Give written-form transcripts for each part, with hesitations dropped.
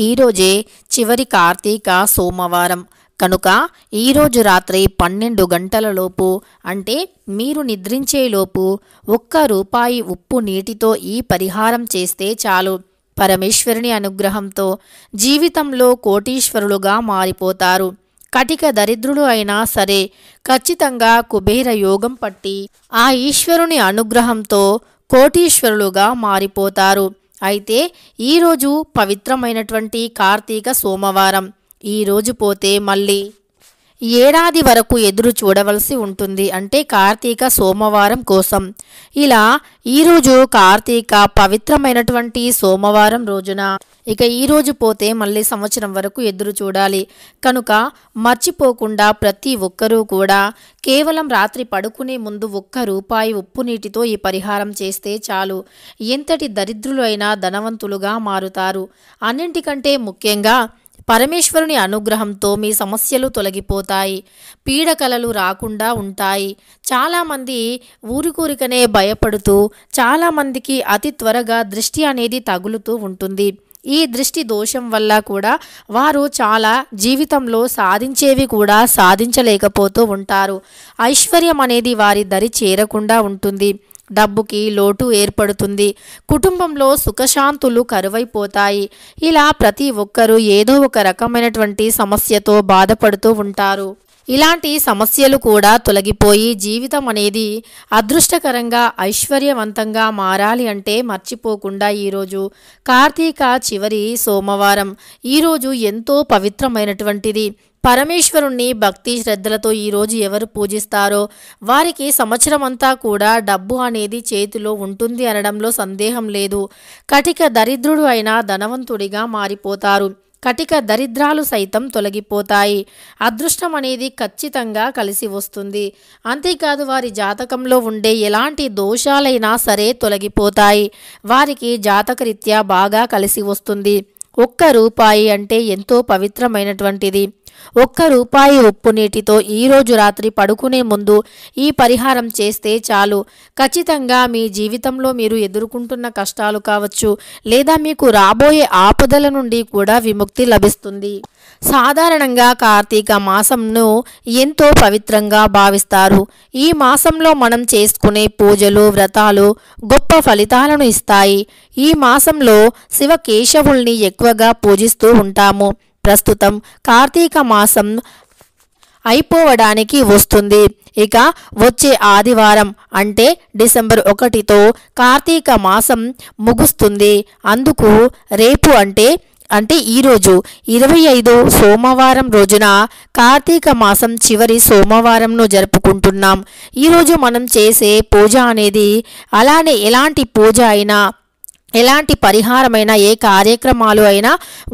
ఈరోజే చివరి కార్తీక సోమవారం కనుక ఈరోజు రాత్రి 12 గంటలలోపు అంటే మీరు నిద్రించేలోపు ₹1 ఉప్పు నీటితో ఈ పరిహారం చేస్తే చాలు. పరమేశ్వరుని అనుగ్రహంతో జీవితంలో కోటీశ్వరులుగా మారిపోతారు. కటిక దరిద్రులు అయినా సరే ఖచ్చితంగా కుబేర యోగం పట్టి ఆ ఈశ్వరుని అనుగ్రహంతో కోటీశ్వరులుగా మారిపోతారు. అయితే ఈరోజు పవిత్రమైనటువంటి కార్తీక సోమవారం. ఈరోజు పోతే మళ్ళీ ఏడాది వరకు ఎదురు చూడవలసి ఉంటుంది, అంటే కార్తీక సోమవారం కోసం. ఇలా ఈరోజు కార్తీక పవిత్రమైనటువంటి సోమవారం రోజున ఇక ఈరోజు పోతే మళ్ళీ సంవత్సరం వరకు ఎదురు చూడాలి. కనుక మర్చిపోకుండా ప్రతి ఒక్కరూ కూడా కేవలం రాత్రి పడుకునే ముందు ₹1 ఉప్పు నీటితో ఈ పరిహారం చేస్తే చాలు. ఎంతటి దరిద్రులు అయినా ధనవంతులుగా మారుతారు. అన్నింటికంటే ముఖ్యంగా పరమేశ్వరుని అనుగ్రహంతో మీ సమస్యలు తొలగిపోతాయి, పీడకలలు రాకుండా ఉంటాయి. చాలామంది ఊరికూరికనే భయపడుతూ చాలామందికి అతి త్వరగా దృష్టి అనేది తగులుతూ ఉంటుంది. ఈ దృష్టి దోషం వల్ల కూడా వారు చాలా జీవితంలో సాధించేవి కూడా సాధించలేకపోతూ ఉంటారు. ఐశ్వర్యం అనేది వారి దరి చేరకుండా ఉంటుంది. డబ్బుకి లోటు ఏర్పడుతుంది. కుటుంబంలో సుఖశాంతులు కరువైపోతాయి. ఇలా ప్రతి ఒక్కరూ ఏదో ఒక రకమైనటువంటి సమస్యతో బాధపడుతూ ఉంటారు. ఇలాంటి సమస్యలు కూడా తొలగిపోయి జీవితం అనేది అదృష్టకరంగా ఐశ్వర్యవంతంగా మారాలి అంటే మర్చిపోకుండా ఈరోజు కార్తీక చివరి సోమవారం. ఈరోజు ఎంతో పవిత్రమైనటువంటిది. పరమేశ్వరుణ్ణి భక్తి శ్రద్ధలతో ఈరోజు ఎవరు పూజిస్తారో వారికి సంవత్సరం అంతా కూడా డబ్బు అనేది చేతిలో ఉంటుంది అనడంలో సందేహం లేదు. కటిక దరిద్రుడు అయినా ధనవంతుడిగా మారిపోతారు. కటిక దరిద్రాలు సైతం తొలగిపోతాయి. అదృష్టం అనేది ఖచ్చితంగా కలిసి వస్తుంది. అంతేకాదు వారి జాతకంలో ఉండే ఎలాంటి దోషాలైనా సరే తొలగిపోతాయి. వారికి జాతకరీత్యా బాగా కలిసి వస్తుంది. ₹1 అంటే ఎంతో పవిత్రమైనటువంటిది. ₹1 ఉప్పు నీటితో ఈరోజు రాత్రి పడుకునే ముందు ఈ పరిహారం చేస్తే చాలు. ఖచ్చితంగా మీ జీవితంలో మీరు ఎదుర్కొంటున్న కష్టాలు కావచ్చు, లేదా మీకు రాబోయే ఆపదల నుండి కూడా విముక్తి లభిస్తుంది. సాధారణంగా కార్తీక మాసంను ఎంతో పవిత్రంగా భావిస్తారు. ఈ మాసంలో మనం చేసుకునే పూజలు, వ్రతాలు గొప్ప ఫలితాలను ఇస్తాయి. ఈ మాసంలో శివకేశవుల్ని ఎక్కువగా పూజిస్తూ ఉంటాము. ప్రస్తుతం కార్తీక మాసం అయిపోవడానికి వస్తుంది. ఇక వచ్చే ఆదివారం అంటే డిసెంబర్ 1తో కార్తీక మాసం ముగుస్తుంది. అందుకు రేపు అంటే ఈరోజు 25 సోమవారం రోజున కార్తీక మాసం చివరి సోమవారంను జరుపుకుంటున్నాం. ఈరోజు మనం చేసే పూజ అనేది అలానే ఎలాంటి పూజ అయినా ఎలాంటి పరిహారమైనా ఏ కార్యక్రమాలు అయినా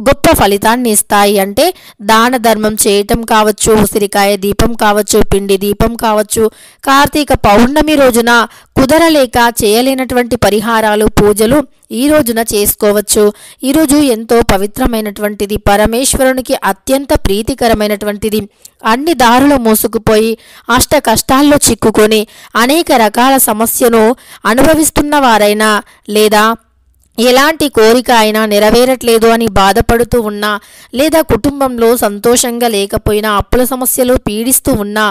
గొప్ప ఫలితాన్ని ఇస్తాయి. అంటే దాన ధర్మం చేయటం కావచ్చు, ఉసిరికాయ దీపం కావచ్చు, పిండి దీపం కావచ్చు, కార్తీక పౌర్ణమి రోజున కుదరలేక చేయలేనటువంటి పరిహారాలు పూజలు ఈ రోజున చేసుకోవచ్చు. ఈరోజు ఎంతో పవిత్రమైనటువంటిది, పరమేశ్వరునికి అత్యంత ప్రీతికరమైనటువంటిది. అన్ని దారులు మోసుకుపోయి అష్ట కష్టాల్లో చిక్కుకొని అనేక రకాల సమస్యను అనుభవిస్తున్న వారైనా లేదా ఎలాంటి కోరిక అయినా నెరవేరట్లేదు అని బాధపడుతూ ఉన్నా, లేదా కుటుంబంలో సంతోషంగా లేకపోయినా అప్పుల సమస్యలు పీడిస్తూ ఉన్నా,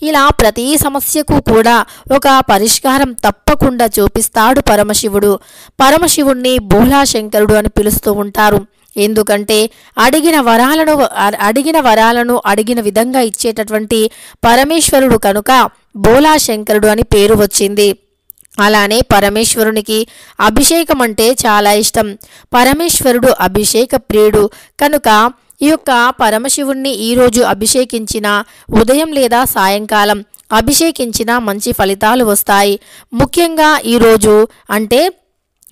ఇలా ప్రతి సమస్యకు కూడా ఒక పరిష్కారం తప్పకుండా చూపిస్తాడు పరమశివుడు. పరమశివుణ్ణి భోళాశంకరుడు అని పిలుస్తూ ఉంటారు. ఎందుకంటే అడిగిన వరాలను అడిగిన విధంగా ఇచ్చేటటువంటి పరమేశ్వరుడు కనుక భోళాశంకరుడు అని పేరు వచ్చింది. అలానే పరమేశ్వరునికి అభిషేకం అంటే చాలా ఇష్టం. పరమేశ్వరుడు అభిషేక ప్రియుడు కనుక ఈ యొక్క పరమశివుణ్ణి ఈరోజు అభిషేకించిన ఉదయం లేదా సాయంకాలం అభిషేకించిన మంచి ఫలితాలు వస్తాయి. ముఖ్యంగా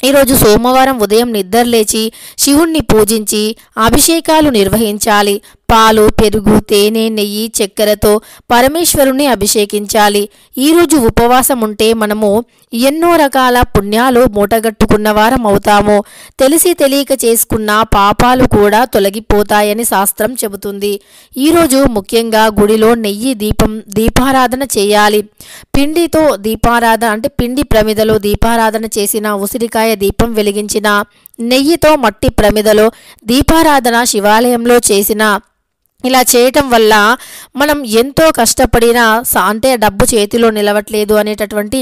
ఈరోజు సోమవారం ఉదయం నిద్రలేచి శివుణ్ణి పూజించి అభిషేకాలు నిర్వహించాలి. పాలు, పెరుగు, తేనె, నెయ్యి, చక్కెరతో పరమేశ్వరుణ్ణి అభిషేకించాలి. ఈరోజు ఉపవాసం ఉంటే మనము ఎన్నో రకాల పుణ్యాలు మూటగట్టుకున్న వారం అవుతాము. తెలిసి తెలియక చేసుకున్న పాపాలు కూడా తొలగిపోతాయని శాస్త్రం చెబుతుంది. ఈరోజు ముఖ్యంగా గుడిలో నెయ్యి దీపారాధన చేయాలి. పిండితో దీపారాధన అంటే పిండి ప్రమిదలో దీపారాధన చేసిన, ఉసిరికాయ దీపం వెలిగించిన, నెయ్యితో మట్టి ప్రమిదలో దీపారాధన శివాలయంలో చేసిన ఇలా చేయటం వల్ల మనం ఎంతో కష్టపడినా అంటే డబ్బు చేతిలో నిలవట్లేదు అనేటటువంటి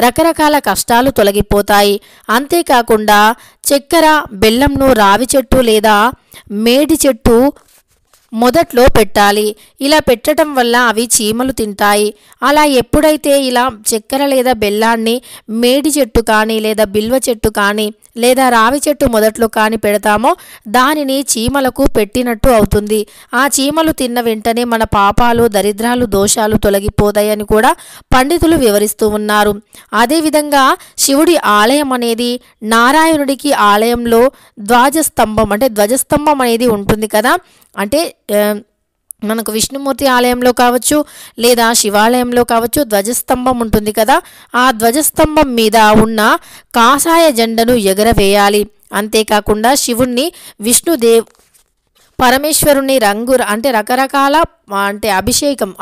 రకరకాల కష్టాలు తొలగిపోతాయి. అంతేకాకుండా చక్కెర బెల్లంను రావి చెట్టు లేదా మేడి చెట్టు మొదట్లో పెట్టాలి. ఇలా పెట్టడం వల్ల అవి చీమలు తింటాయి. అలా ఎప్పుడైతే ఇలా చక్కెర లేదా బెల్లాన్ని మేడి చెట్టు కానీ లేదా బిల్వ చెట్టు కానీ లేదా రావి చెట్టు మొదట్లో కానీ పెడతామో దానిని చీమలకు పెట్టినట్టు అవుతుంది. ఆ చీమలు తిన్న వెంటనే మన పాపాలు దరిద్రాలు దోషాలు తొలగిపోతాయని కూడా పండితులు వివరిస్తూ ఉన్నారు. అదేవిధంగా శివుడి ఆలయం అనేది నారాయణుడికి ఆలయంలో ధ్వజస్తంభం అనేది ఉంటుంది కదా. అంటే మనకు విష్ణుమూర్తి ఆలయంలో కావచ్చు లేదా శివాలయంలో కావచ్చు ధ్వజస్తంభం ఉంటుంది కదా. ఆ ధ్వజస్తంభం మీద ఉన్న కాషాయ జెండను ఎగరవేయాలి. అంతేకాకుండా శివుణ్ణి పరమేశ్వరుని రకరకాల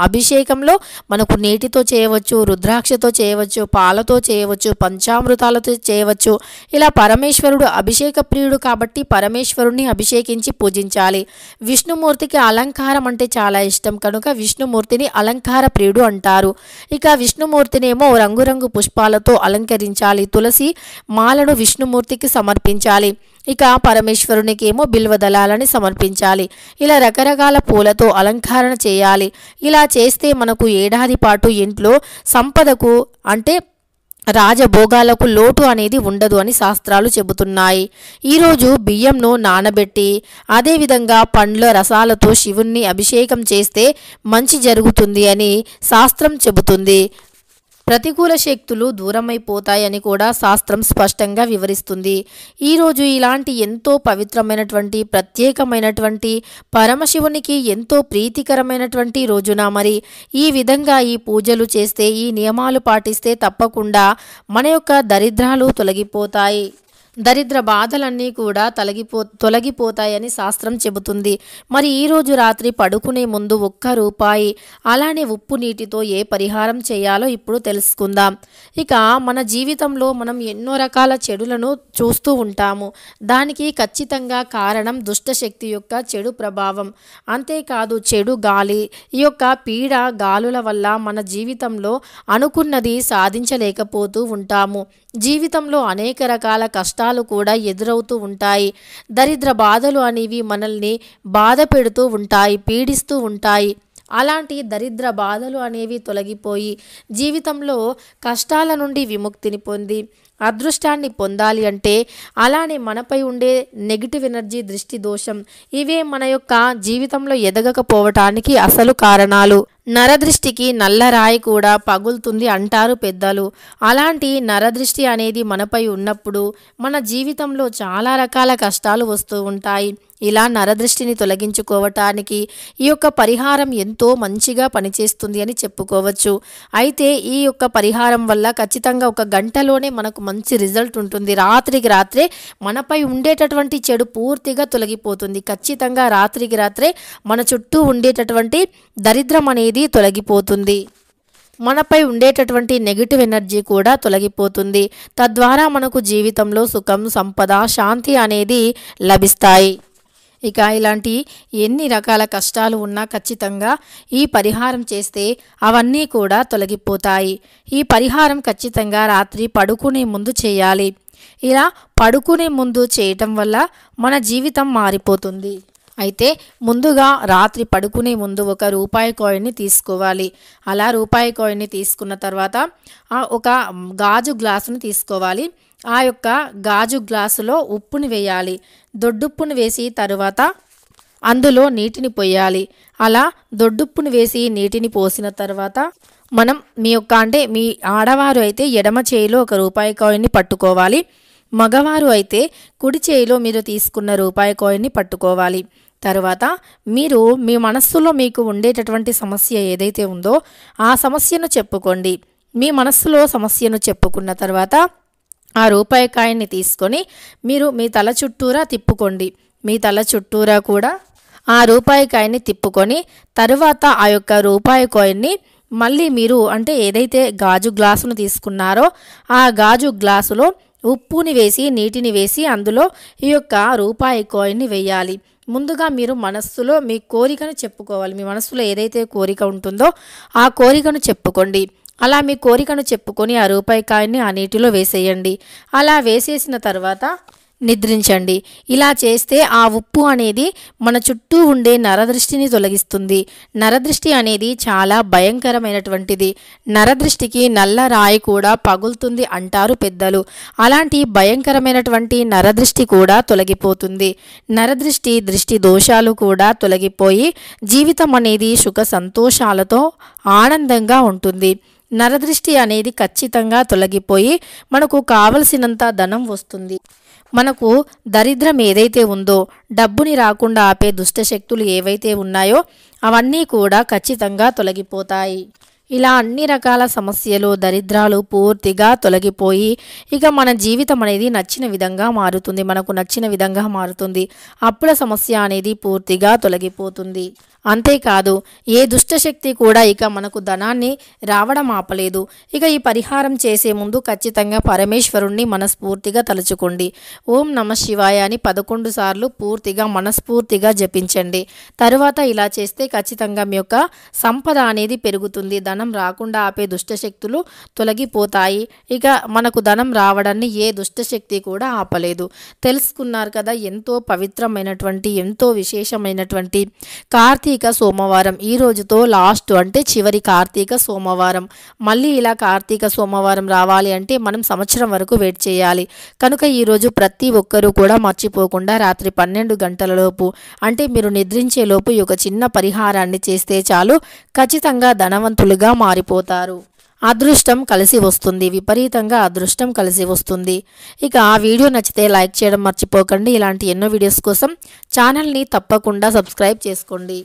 అభిషేకంలో మనకు నీటితో చేయవచ్చు, రుద్రాక్షతో చేయవచ్చు, పాలతో చేయవచ్చు, పంచామృతాలతో చేయవచ్చు. ఇలా పరమేశ్వరుడు అభిషేక ప్రియుడు కాబట్టి పరమేశ్వరుణ్ణి అభిషేకించి పూజించాలి. విష్ణుమూర్తికి అలంకారం అంటే చాలా ఇష్టం కనుక విష్ణుమూర్తిని అలంకార ప్రియుడు అంటారు. ఇక విష్ణుమూర్తినేమో రంగురంగు పుష్పాలతో అలంకరించాలి. తులసి మాలను విష్ణుమూర్తికి సమర్పించాలి. ఇక పరమేశ్వరునికి ఏమో బిల్వదళాలని సమర్పించాలి. ఇలా రకరకాల పూలతో అలంకరణ చేయాలి. ఇలా చేస్తే మనకు ఏడాది పాటు ఇంట్లో సంపదకు రాజభోగాలకు లోటు అనేది ఉండదు అని శాస్త్రాలు చెబుతున్నాయి. ఈరోజు బియ్యంను నానబెట్టి అదేవిధంగా పండ్ల రసాలతో శివుణ్ణి అభిషేకం చేస్తే మంచి జరుగుతుంది అని శాస్త్రం చెబుతుంది. ప్రతికూల శక్తులు దూరమైపోతాయని కూడా శాస్త్రం స్పష్టంగా వివరిస్తుంది. ఈరోజు ఇలాంటి ఎంతో పవిత్రమైనటువంటి ప్రత్యేకమైనటువంటి పరమశివునికి ఎంతో ప్రీతికరమైనటువంటి రోజున మరి ఈ విధంగా ఈ పూజలు చేస్తే ఈ నియమాలు పాటిస్తే తప్పకుండా మన యొక్క దరిద్రాలు తొలగిపోతాయి. దరిద్ర బాధలన్నీ కూడా తొలగిపోతాయని శాస్త్రం చెబుతుంది. మరి ఈరోజు రాత్రి పడుకునే ముందు ₹1 అలానే ఉప్పు నీటితో ఏ పరిహారం చేయాలో ఇప్పుడు తెలుసుకుందాం. ఇక మన జీవితంలో మనం ఎన్నో రకాల చెడులను చూస్తూ ఉంటాము. దానికి ఖచ్చితంగా కారణం దుష్టశక్తి యొక్క చెడు ప్రభావం. అంతేకాదు చెడు గాలి, ఈ యొక్క పీడ గాలుల వల్ల మన జీవితంలో అనుకున్నది సాధించలేకపోతూ ఉంటాము. జీవితంలో అనేక రకాల కష్టాలు కూడా ఎదురవుతూ ఉంటాయి. దరిద్ర బాధలు అనేవి మనల్ని బాధ పెడుతూ ఉంటాయి, పీడిస్తూ ఉంటాయి. అలాంటి దరిద్ర బాధలు అనేవి తొలగిపోయి జీవితంలో కష్టాల నుండి విముక్తిని పొంది అదృష్టాన్ని పొందాలి అంటే అలానే మనపై ఉండే నెగిటివ్ ఎనర్జీ, దృష్టి దోషం ఇవే మన యొక్క జీవితంలో ఎదగకపోవటానికి అసలు కారణాలు. నరదృష్టికి నల్లరాయి కూడా పగులుతుంది అంటారు పెద్దలు. అలాంటి నరదృష్టి అనేది మనపై ఉన్నప్పుడు మన జీవితంలో చాలా రకాల కష్టాలు వస్తూ ఉంటాయి. ఇలా నరదృష్టిని తొలగించుకోవటానికి ఈ యొక్క పరిహారం ఎంతో మంచిగా పనిచేస్తుంది అని చెప్పుకోవచ్చు. అయితే ఈ యొక్క పరిహారం వల్ల ఖచ్చితంగా 1 గంటలోనే మనకు మంచి రిజల్ట్ ఉంటుంది. రాత్రికి రాత్రే మనపై ఉండేటటువంటి చెడు పూర్తిగా తొలగిపోతుంది. ఖచ్చితంగా రాత్రికి రాత్రే మన చుట్టూ ఉండేటటువంటి దరిద్రం అనేది తొలగిపోతుంది. మనపై ఉండేటటువంటి నెగిటివ్ ఎనర్జీ కూడా తొలగిపోతుంది. తద్వారా మనకు జీవితంలో సుఖం, సంపద, శాంతి అనేది లభిస్తాయి. ఇక ఇలాంటి ఎన్ని రకాల కష్టాలు ఉన్నా ఖచ్చితంగా ఈ పరిహారం చేస్తే అవన్నీ కూడా తొలగిపోతాయి. ఈ పరిహారం ఖచ్చితంగా రాత్రి పడుకునే ముందు చేయాలి. ఇలా పడుకునే ముందు చేయటం వల్ల మన జీవితం మారిపోతుంది. అయితే ముందుగా రాత్రి పడుకునే ముందు ₹1 కాయిన్ని తీసుకోవాలి. అలా రూపాయి కాయిన్ని తీసుకున్న తర్వాత ఒక గాజు గ్లాసును తీసుకోవాలి. ఆ యొక్క గాజు గ్లాసులో ఉప్పుని వేయాలి. దొడ్డుప్పును వేసి తరువాత అందులో నీటిని పోయాలి. అలా దొడ్డుప్పును వేసి నీటిని పోసిన తర్వాత మనం మీ ఆడవారు అయితే ఎడమ చేయిలో ₹1 కాయిన్ని పట్టుకోవాలి. మగవారు అయితే కుడి చేయిలో మీరు తీసుకున్న ₹1 కాయిన్ని పట్టుకోవాలి. తర్వాత మీరు మీ మనస్సులో మీకు ఉండేటటువంటి సమస్య ఏదైతే ఉందో ఆ సమస్యను చెప్పుకోండి. మీ మనస్సులో సమస్యను చెప్పుకున్న తర్వాత ఆ ₹1 కాయిన్ని తీసుకొని మీరు మీ తల చుట్టూరా తిప్పుకోండి. మీ తల చుట్టూరా కూడా ఆ ₹1 కాయిన్ని తిప్పుకొని తరువాత ఆ యొక్క ₹1 కాయిన్ని మళ్ళీ మీరు ఏదైతే గాజు గ్లాసును తీసుకున్నారో ఆ గాజు గ్లాసులో ఉప్పుని వేసి నీటిని వేసి అందులో ఈ యొక్క రూపాయి కాయిన్ని వేయాలి. ముందుగా మీరు మనస్సులో మీ కోరికను చెప్పుకోవాలి. మీ మనస్సులో ఏదైతే కోరిక ఉంటుందో ఆ కోరికను చెప్పుకోండి. అలా మీ కోరికను చెప్పుకొని ఆ రూపాయి కాయిన్ని ఆ నీటిలో వేసేయండి. అలా వేసేసిన తర్వాత నిద్రించండి. ఇలా చేస్తే ఆ ఉప్పు అనేది మన చుట్టూ ఉండే నరదృష్టిని తొలగిస్తుంది. నరదృష్టి అనేది చాలా భయంకరమైనటువంటిది. నరదృష్టికి నల్ల రాయి కూడా పగులుతుంది అంటారు పెద్దలు. అలాంటి భయంకరమైనటువంటి నరదృష్టి కూడా తొలగిపోతుంది. నరదృష్టి దృష్టి దోషాలు కూడా తొలగిపోయి జీవితం అనేది సుఖ సంతోషాలతో ఆనందంగా ఉంటుంది. నరదృష్టి అనేది ఖచ్చితంగా తొలగిపోయి మనకు కావలసినంత ధనం వస్తుంది. మనకు దరిద్రం ఏదైతే ఉందో, డబ్బుని రాకుండా ఆపే దుష్టశక్తులు ఏవైతే ఉన్నాయో అవన్నీ కూడా ఖచ్చితంగా తొలగిపోతాయి. ఇలా అన్ని రకాల సమస్యలు దరిద్రాలు పూర్తిగా తొలగిపోయి ఇక మన జీవితం అనేది నచ్చిన విధంగా మారుతుంది. మనకు నచ్చిన విధంగా మారుతుంది. అప్పుల సమస్య అనేది పూర్తిగా తొలగిపోతుంది. అంతేకాదు ఏ దుష్టశక్తి కూడా ఇక మనకు ధనాన్ని రావడం ఆపలేదు. ఇక ఈ పరిహారం చేసే ముందు ఖచ్చితంగా పరమేశ్వరుణ్ణి మనస్ఫూర్తిగా తలుచుకోండి. ఓం నమ శివాయ అని 11 సార్లు పూర్తిగా మనస్ఫూర్తిగా జపించండి. తరువాత ఇలా చేస్తే ఖచ్చితంగా మీ యొక్క సంపద అనేది పెరుగుతుంది. ధనం రాకుండా ఆపే దుష్టశక్తులు తొలగిపోతాయి. ఇక మనకు ధనం రావడాన్ని ఏ దుష్టశక్తి కూడా ఆపలేదు. తెలుసుకున్నారు కదా, ఎంతో పవిత్రమైనటువంటి ఎంతో విశేషమైనటువంటి కార్తీక సోమవారం. ఈ రోజుతో లాస్ట్, అంటే చివరి కార్తీక సోమవారం. మళ్ళీ ఇలా కార్తీక సోమవారం రావాలి అంటే మనం సంవత్సరం వరకు వెయిట్ చేయాలి. కనుక ఈరోజు ప్రతి ఒక్కరూ కూడా మర్చిపోకుండా రాత్రి 12 గంటలలోపు, అంటే మీరు నిద్రించేలోపు ఈ ఒక చిన్న పరిహారాన్ని చేస్తే చాలు, ఖచ్చితంగా ధనవంతులుగా మారిపోతారు. అదృష్టం కలిసి వస్తుంది. విపరీతంగా అదృష్టం కలిసి వస్తుంది. ఇక ఆ వీడియో నచ్చితే లైక్ చేయడం మర్చిపోకండి. ఇలాంటి ఎన్నో వీడియోస్ కోసం ఛానల్ని తప్పకుండా సబ్స్క్రైబ్ చేసుకోండి.